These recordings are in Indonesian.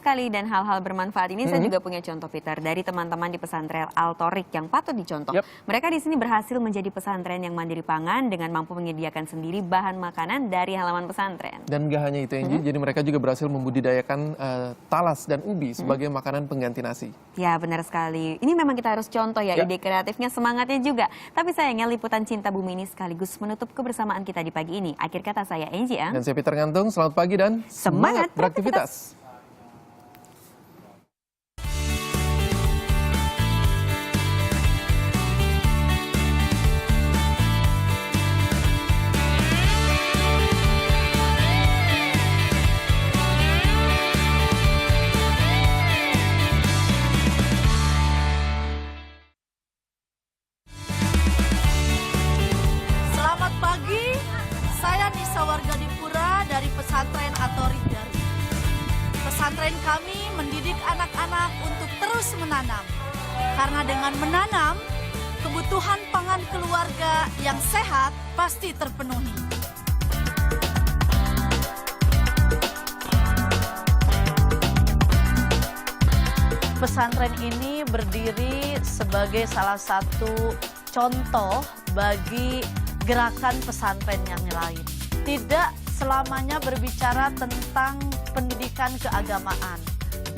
sekali, dan hal-hal bermanfaat ini saya juga punya contoh, Peter, dari teman-teman di pesantren Al-Thoriq yang patut dicontoh. Mereka di sini berhasil menjadi pesantren yang mandiri pangan dengan mampu menyediakan sendiri bahan makanan dari halaman pesantren. Dan gak hanya itu, Angie, jadi mereka juga berhasil membudidayakan talas dan ubi sebagai makanan pengganti nasi. Ya, benar sekali. Ini memang kita harus contoh ya, ide kreatifnya, semangatnya juga. Tapi sayangnya liputan Cinta Bumi ini sekaligus menutup kebersamaan kita di pagi ini. Akhir kata saya Angie Ang. Dan saya Peter Ngantung, selamat pagi dan semangat beraktivitas. Warga Dipura dari pesantren Al-Thoriq. Pesantren kami mendidik anak-anak untuk terus menanam. Karena dengan menanam, kebutuhan pangan keluarga yang sehat pasti terpenuhi. Pesantren ini berdiri sebagai salah satu contoh bagi gerakan pesantren yang lain. Tidak selamanya berbicara tentang pendidikan keagamaan.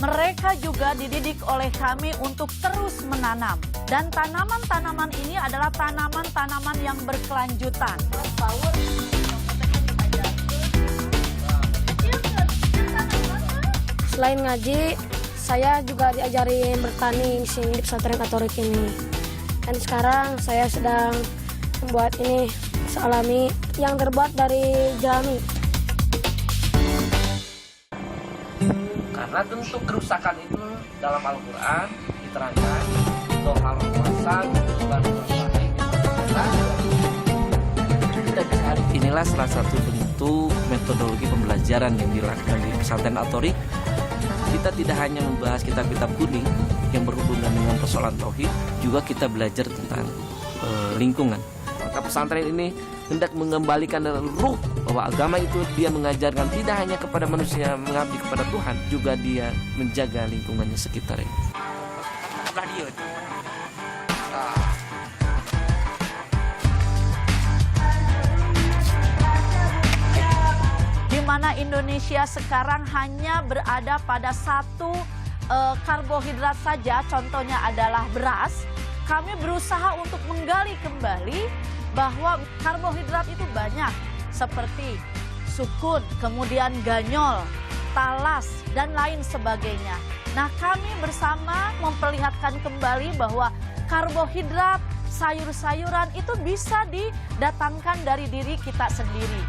Mereka juga dididik oleh kami untuk terus menanam. Dan tanaman-tanaman ini adalah tanaman-tanaman yang berkelanjutan. Selain ngaji, saya juga diajarin bertani di sini di pesantren Al-Thoriq ini. Dan sekarang saya sedang membuat ini alami yang terbuat dari jerami. Karena bentuk kerusakan itu dalam Al-Quran diterangkan dohal kuasa. Inilah salah satu bentuk metodologi pembelajaran yang dilakukan di pesantren Al-Thoriq. Kita tidak hanya membahas kitab-kitab kuning yang berhubungan dengan persoalan tauhid, juga kita belajar tentang lingkungan. Maka pesantren ini hendak mengembalikan ruh bahwa agama itu dia mengajarkan tidak hanya kepada manusia mengabdi kepada Tuhan, juga dia menjaga lingkungannya sekitarnya. Di mana Indonesia sekarang hanya berada pada satu karbohidrat saja, contohnya adalah beras. Kami berusaha untuk menggali kembali bahwa karbohidrat itu banyak, seperti sukun, kemudian ganyol, talas, dan lain sebagainya. Nah, kami bersama memperlihatkan kembali bahwa karbohidrat, sayur-sayuran itu bisa didatangkan dari diri kita sendiri.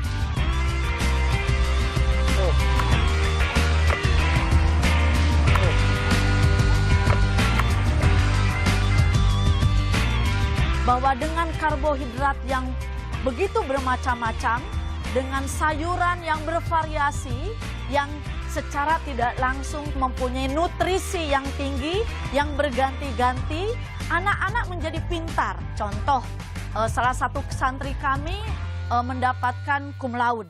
Bahwa dengan karbohidrat yang begitu bermacam-macam, dengan sayuran yang bervariasi, yang secara tidak langsung mempunyai nutrisi yang tinggi, yang berganti-ganti, anak-anak menjadi pintar. Contoh, salah satu santri kami mendapatkan cum laude.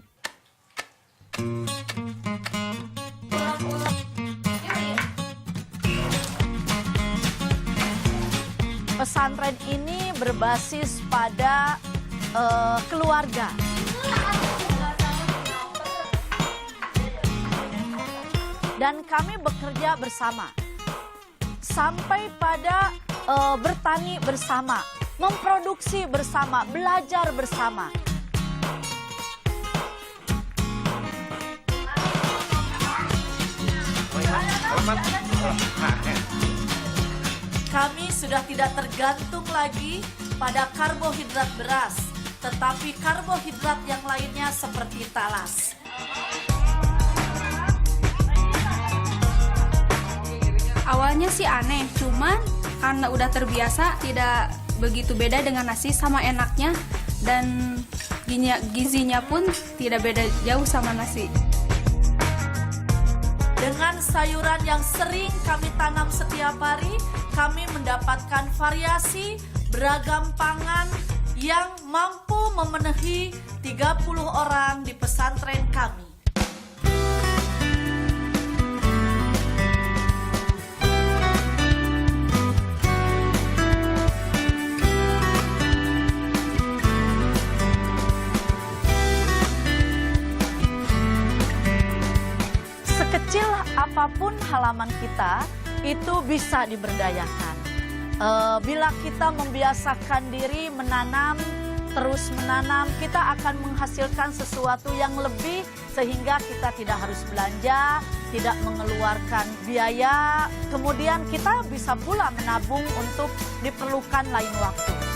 Pesantren ini berbasis pada keluarga. Dan kami bekerja bersama. Sampai pada bertani bersama, memproduksi bersama, belajar bersama. Kami sudah tidak tergantung lagi pada karbohidrat beras, tetapi karbohidrat yang lainnya seperti talas. Awalnya sih aneh, cuman karena udah terbiasa tidak begitu beda dengan nasi, sama enaknya, dan gizinya pun tidak beda jauh sama nasi. Dengan sayuran yang sering kami tanam setiap hari, kami mendapatkan variasi beragam pangan yang mampu memenuhi 30 orang di pesantren kami. apapun halaman kita itu bisa diberdayakan. Bila kita membiasakan diri menanam, terus menanam, kita akan menghasilkan sesuatu yang lebih sehingga kita tidak harus belanja, tidak mengeluarkan biaya. Kemudian kita bisa pula menabung untuk diperlukan lain waktu.